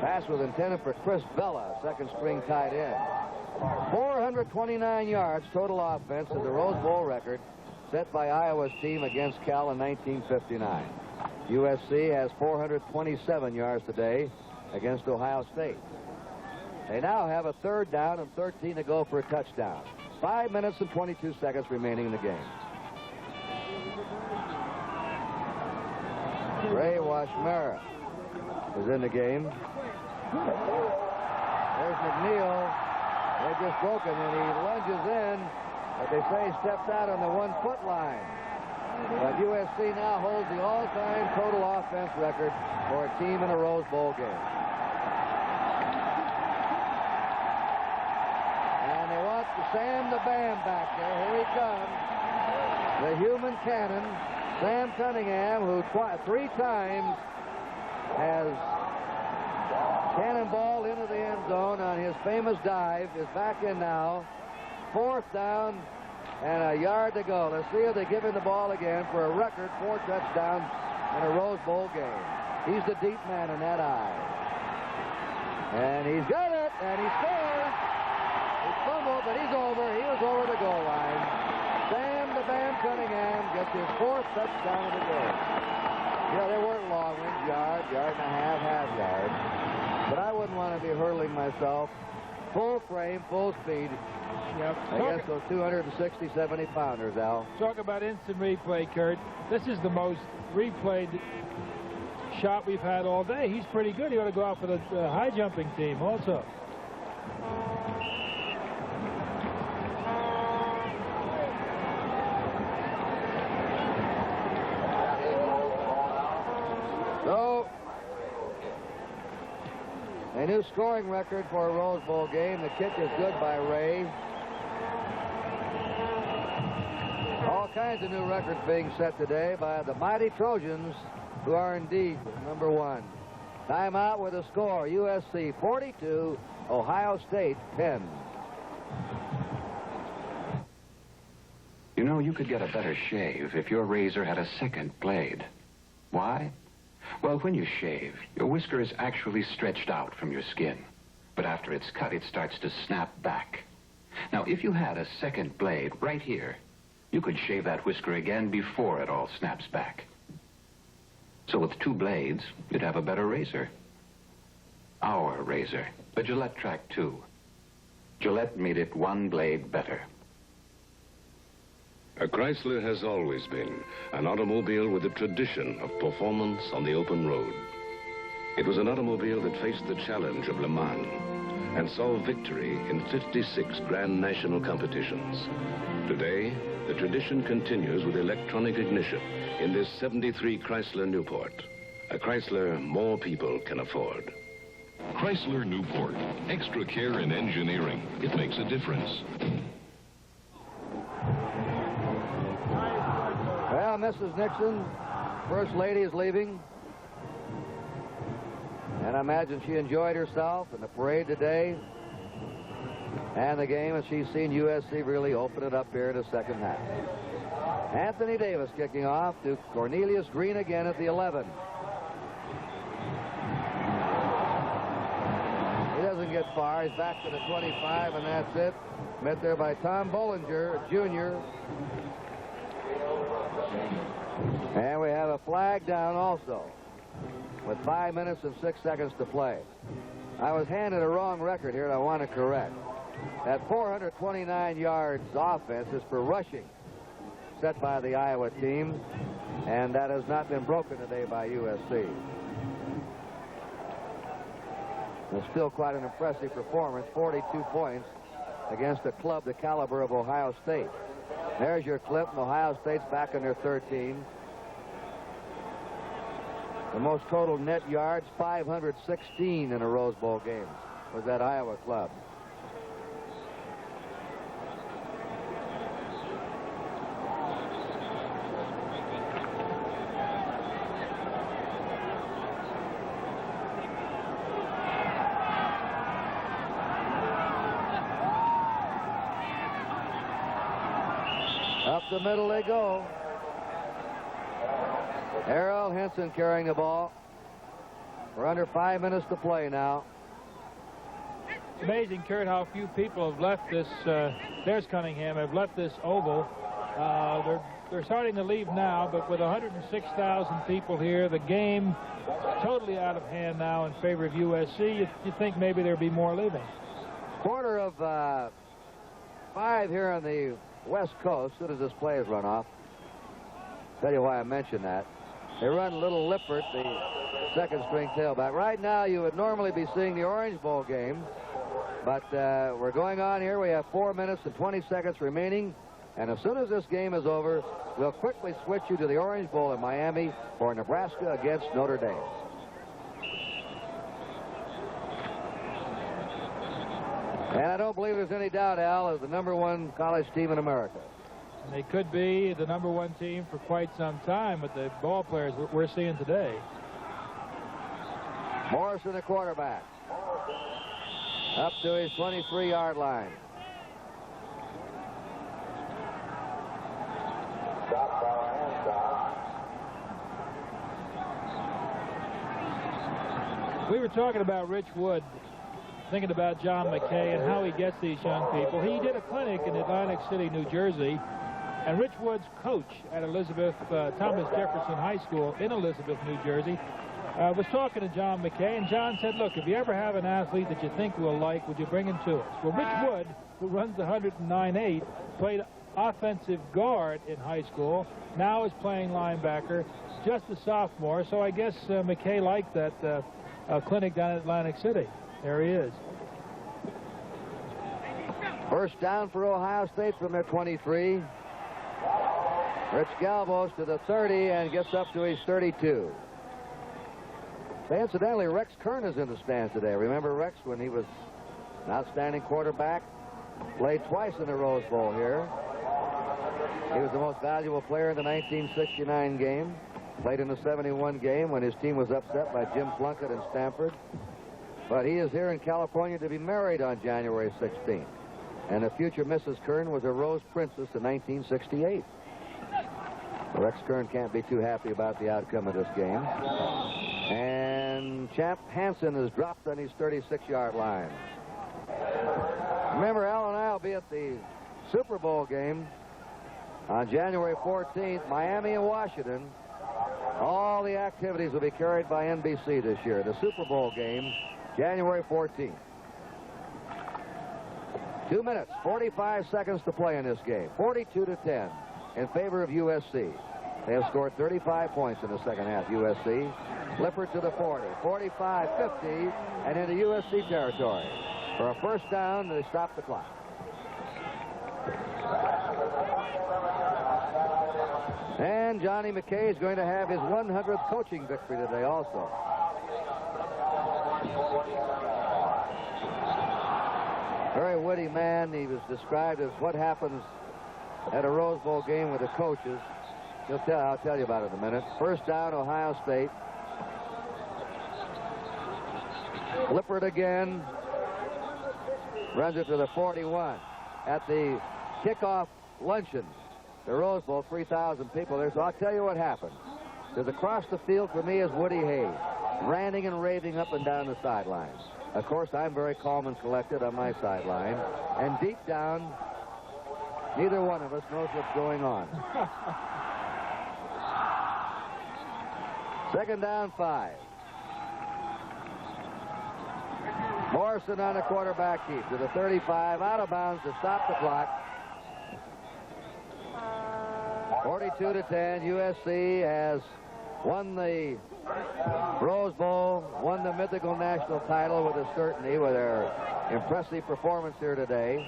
Pass was intended for Chris Bella, second-string tight end. 429 yards total offense is the Rose Bowl record set by Iowa's team against Cal in 1959. USC has 427 yards today against Ohio State. They now have a third down and 13 to go for a touchdown. 5 minutes and 22 seconds remaining in the game. Ray Washmara is in the game. There's McNeil. They're just broken, and he lunges in, but they say he steps out on the 1-foot line. But USC now holds the all-time total offense record for a team in a Rose Bowl game. And they want Sam the Bam back there. Here he comes. The human cannon, Sam Cunningham, who 3 times has cannonballed into the end zone on his famous dive, is back in now. 4th down and a yard to go. Let's see if they give him the ball again for a record 4 touchdowns in a Rose Bowl game. He's the deep man in that eye. And he's got it, and he scores. He fumbled, but he's over. He was over the goal line. Sam the Bam Cunningham gets his 4th touchdown of the game. Yeah, they weren't long ones, yard and a half yard. But I wouldn't want to be hurling myself full frame, full speed. Yep. Against those 260, 70-pounders, Al. Talk about instant replay, Kurt. This is the most replayed shot we've had all day. He's pretty good. He ought to go out for the high jumping team also. So, a new scoring record for a Rose Bowl game. The kick is good by Ray. All kinds of new records being set today by the mighty Trojans, who are indeed #1. Timeout with a score, USC 42, Ohio State 10. You know, you could get a better shave if your razor had a second blade. Why? Well, when you shave, your whisker is actually stretched out from your skin. But after it's cut, it starts to snap back. Now, if you had a second blade right here, you could shave that whisker again before it all snaps back. So with 2 blades, you'd have a better razor. Our razor, the Gillette Track 2. Gillette made it 1 blade better. A Chrysler has always been an automobile with a tradition of performance on the open road. It was an automobile that faced the challenge of Le Mans and saw victory in 56 Grand National competitions. Today, the tradition continues with electronic ignition in this 73 Chrysler Newport, a Chrysler more people can afford. Chrysler Newport. Extra care in engineering. It makes a difference. Well, Mrs. Nixon, First Lady, is leaving. And I imagine she enjoyed herself in the parade today and the game, and she's seen USC really open it up here in the second half. Anthony Davis kicking off to Cornelius Green again at the 11. He doesn't get far. He's back to the 25, and that's it. Met there by Tom Bollinger, Jr. And we have a flag down also, with 5 minutes and 6 seconds to play. I was handed a wrong record here, and I want to correct. That 429 yards offense is for rushing, set by the Iowa team, and that has not been broken today by USC. It's still quite an impressive performance, 42 points against a club the caliber of Ohio State. There's your clip, and Ohio State's back in their 13. The most total net yards, 516 in a Rose Bowl game, was that Iowa club. Up the middle they go. Errol Henson carrying the ball. We're under 5 minutes to play now. It's amazing, Kurt, how few people have left this. There's Cunningham, have left this oval. They're starting to leave now, but with 106,000 people here, the game totally out of hand now in favor of USC. You think maybe there'll be more leaving. Quarter of 5 here on the West Coast. As soon as this play is run off. Tell you why I mentioned that. They run Little Lippert, the second-string tailback. Right now, you would normally be seeing the Orange Bowl game, but we're going on here. We have 4 minutes and 20 seconds remaining, and as soon as this game is over, we'll quickly switch you to the Orange Bowl in Miami for Nebraska against Notre Dame. And I don't believe there's any doubt, Al, is the #1 college team in America. They could be the #1 team for quite some time with the ball players we're seeing today. Morrison, the quarterback, up to his 23-yard line. We were talking about Rich Wood, thinking about John McKay and how he gets these young people. He did a clinic in Atlantic City, New Jersey, and Rich Wood's coach at Elizabeth Thomas Jefferson High School in Elizabeth, New Jersey, was talking to John McKay, and John said, look, if you ever have an athlete that you think we'll like, would you bring him to us? Well, Rich Wood, who runs the 109.8, played offensive guard in high school, now is playing linebacker, just a sophomore, so I guess McKay liked that clinic down at Atlantic City. There he is. First down for Ohio State from their 23. Rich Galvos to the 30 and gets up to his 32. Incidentally, Rex Kern is in the stands today. Remember Rex when he was an outstanding quarterback? Played twice in the Rose Bowl here. He was the most valuable player in the 1969 game. Played in the 71 game when his team was upset by Jim Plunkett and Stanford. But he is here in California to be married on January 16th. And the future Mrs. Kern was a Rose Princess in 1968. Rex Kern can't be too happy about the outcome of this game. And Champ Hansen is dropped on his 36-yard line. Remember, Al and I will be at the Super Bowl game on January 14th, Miami and Washington. All the activities will be carried by NBC this year. The Super Bowl game, January 14th. 2 minutes, 45 seconds to play in this game. 42-10. in favor of USC. They have scored 35 points in the second half, USC. Lippert to the 40, 45, 50, and into USC territory. For a first down, they stop the clock. And Johnny McKay is going to have his 100th coaching victory today also. Very witty man. He was described as what happens at a Rose Bowl game with the coaches. I'll tell you about it in a minute. First down, Ohio State. Lippert again. Runs it to the 41. At the kickoff luncheon, the Rose Bowl, 3,000 people there. So I'll tell you what happened. Because across the field for me is Woody Hayes, ranting and raving up and down the sidelines. Of course, I'm very calm and collected on my sideline. And deep down, neither one of us knows what's going on. Second down, 5. Morrison on a quarterback keep to the 35, out of bounds to stop the clock. 42-10, USC has won the Rose Bowl, won the mythical national title with a certainty with their impressive performance here today.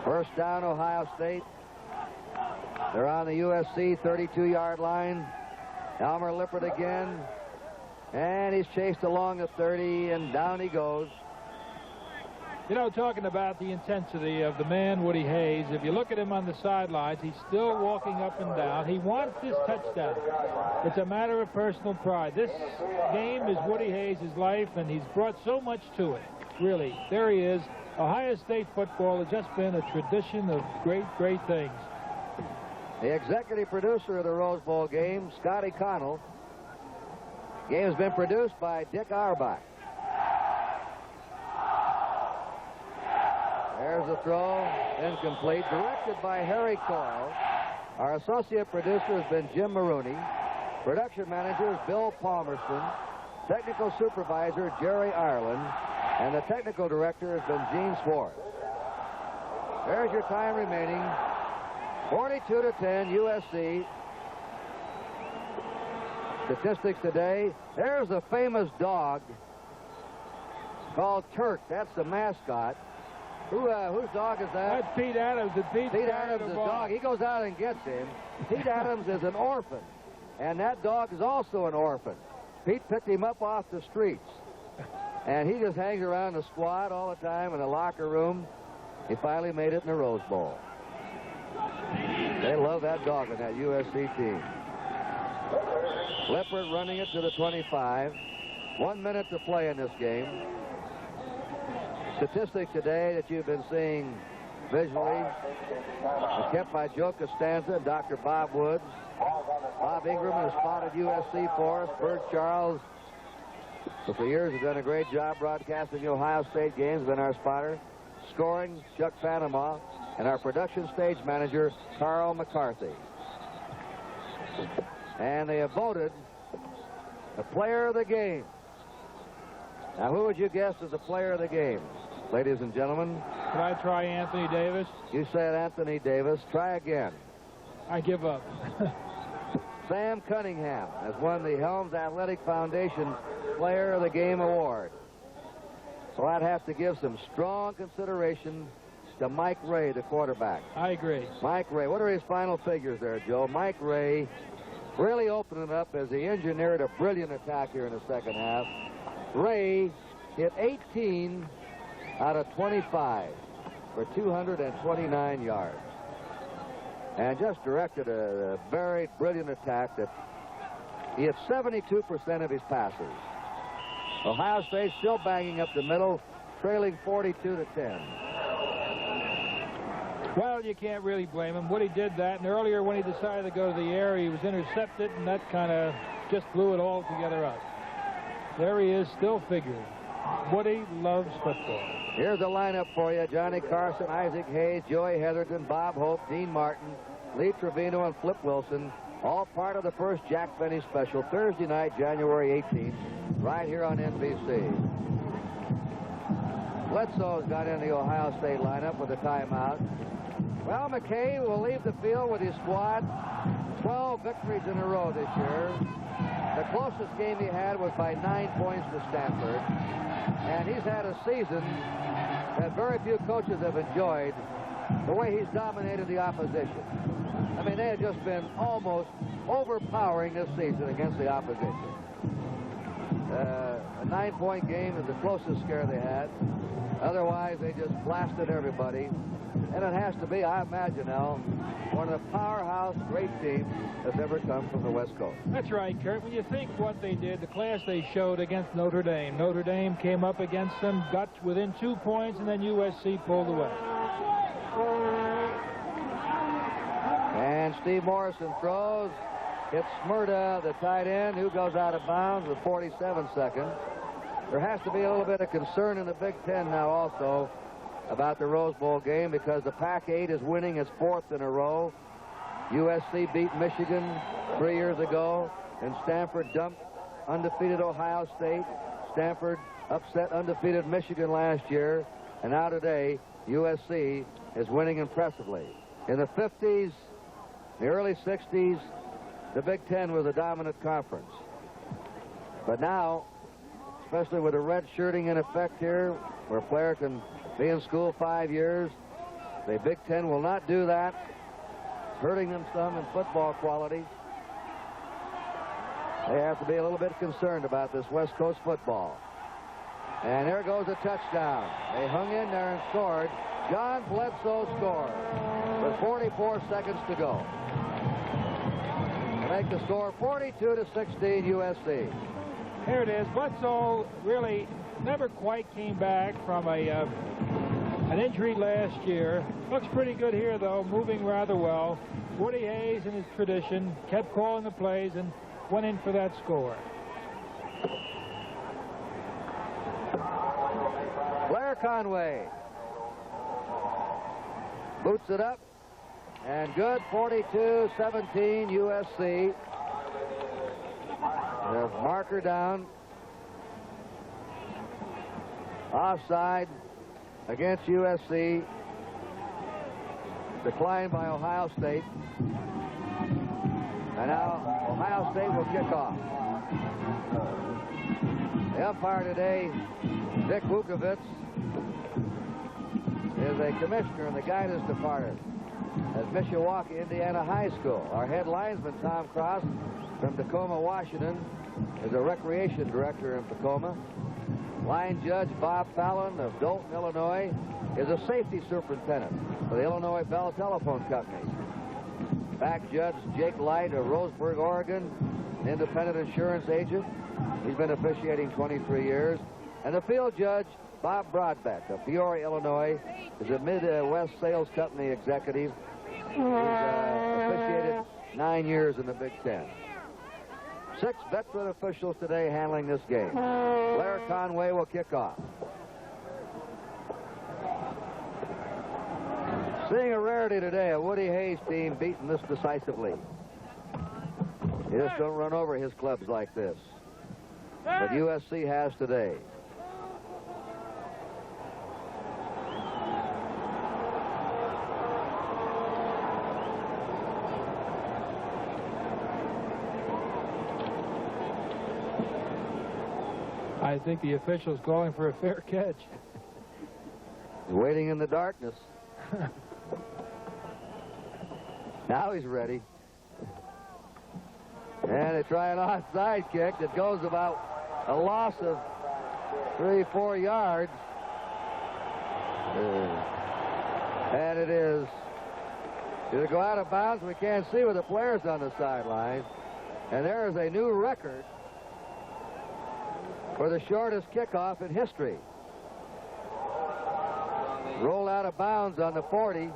First down, Ohio State. They're on the USC 32-yard line. Elmer Lippert again. And he's chased along the 30, and down he goes. You know, talking about the intensity of the man, Woody Hayes, if you look at him on the sidelines, he's still walking up and down. He wants this touchdown. It's a matter of personal pride. This game is Woody Hayes' life, and he's brought so much to it. Really, there he is. Ohio State football has just been a tradition of great, great things. The executive producer of the Rose Bowl game, Scotty Connell. Game has been produced by Dick Auerbach. There's the throw, incomplete, directed by Harry Coyle. Our associate producer has been Jim Maroney. Production manager is Bill Palmerston. Technical supervisor, Jerry Ireland. And the technical director has been Gene Swartz. There's your time remaining. 42-10, USC. Statistics today. There's a famous dog called Turk. That's the mascot. Whose dog is that? That's Pete Adams. Pete Adams' dog. He goes out and gets him. Pete Adams is an orphan. And that dog is also an orphan. Pete picked him up off the streets. And he just hangs around the squad all the time in the locker room. He finally made it in the Rose Bowl. They love that dog in that USC team. Lippert running it to the 25. 1 minute to play in this game. Statistics today that you've been seeing visually are kept by Joe Costanza and Dr. Bob Woods. Bob Ingram has spotted USC for us. Bert Charles, for 3 years, has done a great job broadcasting the Ohio State games, been our spotter. Scoring, Chuck Panama, and our production stage manager, Carl McCarthy. And they have voted the player of the game. Now, who would you guess is the player of the game, ladies and gentlemen? Could I try Anthony Davis? You said Anthony Davis. Try again. I give up. Sam Cunningham has won the Helms Athletic Foundation Player of the Game Award. So I'd have to give some strong consideration to Mike Ray, the quarterback. I agree. Mike Ray. What are his final figures there, Joe? Mike Ray really opening up as he engineered a brilliant attack here in the second half. Ray hit 18 out of 25 for 229 yards. And just directed a very brilliant attack that he hit 72% of his passes. Ohio State still banging up the middle, trailing 42-10. Well, you can't really blame him. Woody did that, and earlier when he decided to go to the air, he was intercepted, and that kind of just blew it all together up. There he is, still figuring. Woody loves football. Here's the lineup for you. Johnny Carson, Isaac Hayes, Joey Heatherton, Bob Hope, Dean Martin, Lee Trevino, and Flip Wilson. All part of the first Jack Benny special, Thursday night, January 18th, right here on NBC. Bledsoe's got in the Ohio State lineup with a timeout. Well, McKay will leave the field with his squad. 12 victories in a row this year. The closest game he had was by 9 points to Stanford. And he's had a season that very few coaches have enjoyed, the way he's dominated the opposition. I mean, they have just been almost overpowering this season against the opposition. A 9-point game is the closest scare they had. Otherwise, they just blasted everybody. And it has to be, I imagine, Al, one of the powerhouse great teams that's ever come from the West Coast. That's right, Kurt. When you think what they did, the class they showed against Notre Dame. Notre Dame came up against them, got within 2 points, and then USC pulled away. And Steve Morrison throws. It's Smyrna, the tight end, who goes out of bounds with 47 seconds. There has to be a little bit of concern in the Big Ten now also about the Rose Bowl game, because the Pac-8 is winning its 4th in a row. USC beat Michigan 3 years ago, and Stanford dumped undefeated Ohio State. Stanford upset undefeated Michigan last year, and now today USC is winning impressively. In the 50s, the early 60s, the Big Ten was a dominant conference. But now, especially with the red shirting in effect here, where a player can be in school 5 years, the Big Ten will not do that, hurting them some in football quality. They have to be a little bit concerned about this West Coast football. And there goes a touchdown. They hung in there and scored. John Bledsoe scored with 44 seconds to go. To make the score 42-16 USC. Here it is. Bledsoe really never quite came back from an injury last year. Looks pretty good here, though, moving rather well. Woody Hayes, in his tradition, kept calling the plays and went in for that score. Blair Conway boots it up, and good. 42-17 USC. The marker down. Offside against USC. Declined by Ohio State. And now Ohio State will kick off. The umpire today, Dick Vukovich, is a commissioner in the guidance department at Mishawaka, Indiana High School. Our head linesman, Tom Cross, from Tacoma, Washington, is a recreation director in Tacoma. Line judge Bob Fallon of Dolton, Illinois, is a safety superintendent for the Illinois Bell Telephone Company. Back judge Jake Light of Roseburg, Oregon, an independent insurance agent. He's been officiating 23 years. And the field judge, Bob Broadbeck of Peoria, Illinois, is a Midwest Sales Company executive. He's officiated 9 years in the Big Ten. 6 veteran officials today handling this game. Blair Conway will kick off. Seeing a rarity today, a Woody Hayes team beaten this decisively. You just don't run over his clubs like this. But USC has today. I think the official's calling for a fair catch. He's waiting in the darkness. Now he's ready. And they try an onside kick that goes about a loss of 3-4 yards. And it is. It'll go out of bounds. We can't see with the players on the sideline. And there is a new record for the shortest kickoff in history. Rolled out of bounds on the 40.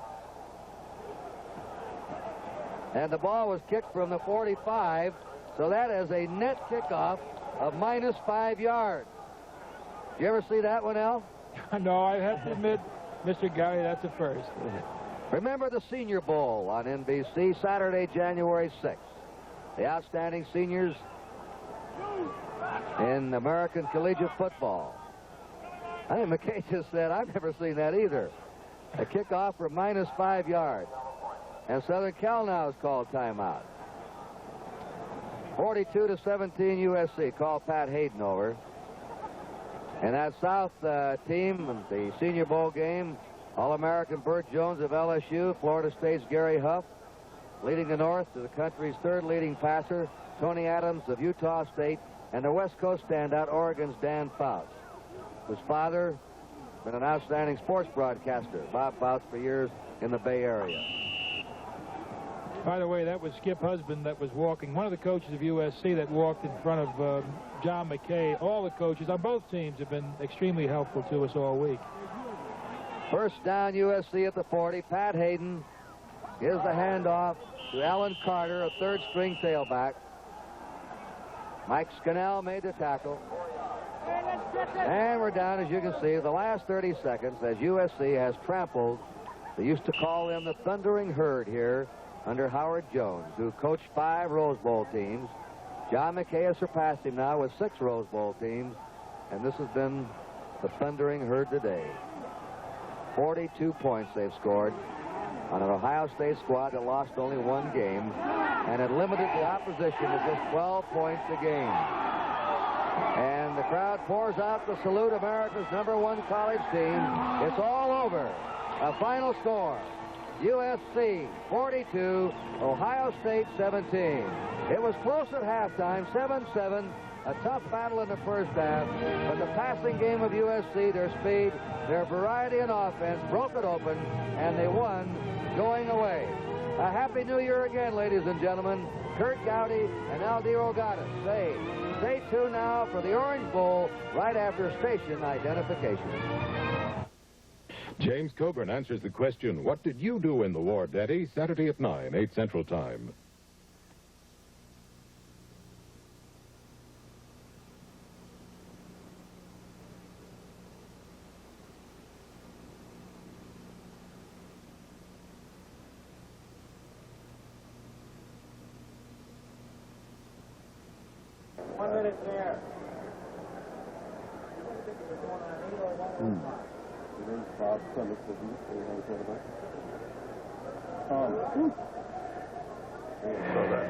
And the ball was kicked from the 45. So that is a net kickoff of -5 yards. Did you ever see that one, Al? No, I have to admit, Mr. Gary, that's a first. Remember the Senior Bowl on NBC, Saturday, January 6th. the outstanding seniors in American collegiate football. I think McKay just said, I've never seen that either. A kickoff for -5 yards. And Southern Cal now has called timeout. 42-17 USC. Call Pat Hayden over. And that South team, the Senior Bowl game, All-American Burt Jones of LSU, Florida State's Gary Huff, leading the North to the country's third leading passer, Tony Adams of Utah State, and the West Coast standout, Oregon's Dan Fouts, whose father been an outstanding sports broadcaster, Bob Fouts, for years in the Bay Area. By the way, that was Skip Husband that was walking, one of the coaches of USC that walked in front of John McKay. All the coaches on both teams have been extremely helpful to us all week. First down, USC at the 40. Pat Hayden gives the handoff to Alan Carter, a third-string tailback. Mike Scannell made the tackle. And we're down, as you can see, the last 30 seconds as USC has trampled. They used to call them the Thundering Herd here under Howard Jones, who coached 5 Rose Bowl teams. John McKay has surpassed him now with 6 Rose Bowl teams, and this has been the Thundering Herd today. 42 points they've scored on an Ohio State squad that lost only 1 game and had limited the opposition to just 12 points a game. And the crowd pours out to salute America's #1 college team. It's all over. A final score: USC 42, Ohio State 17. It was close at halftime, 7-7. A tough battle in the first half, but the passing game of USC, their speed, their variety in offense, broke it open, and they won going away. A Happy New Year again, ladies and gentlemen. Kurt Gowdy and Aldiro Gaddis say, stay tuned now for the Orange Bowl right after station identification. James Coburn answers the question, what did you do in the war, Daddy? Saturday at 9, 8 Central Time. Bob Clements, isn't it? So that.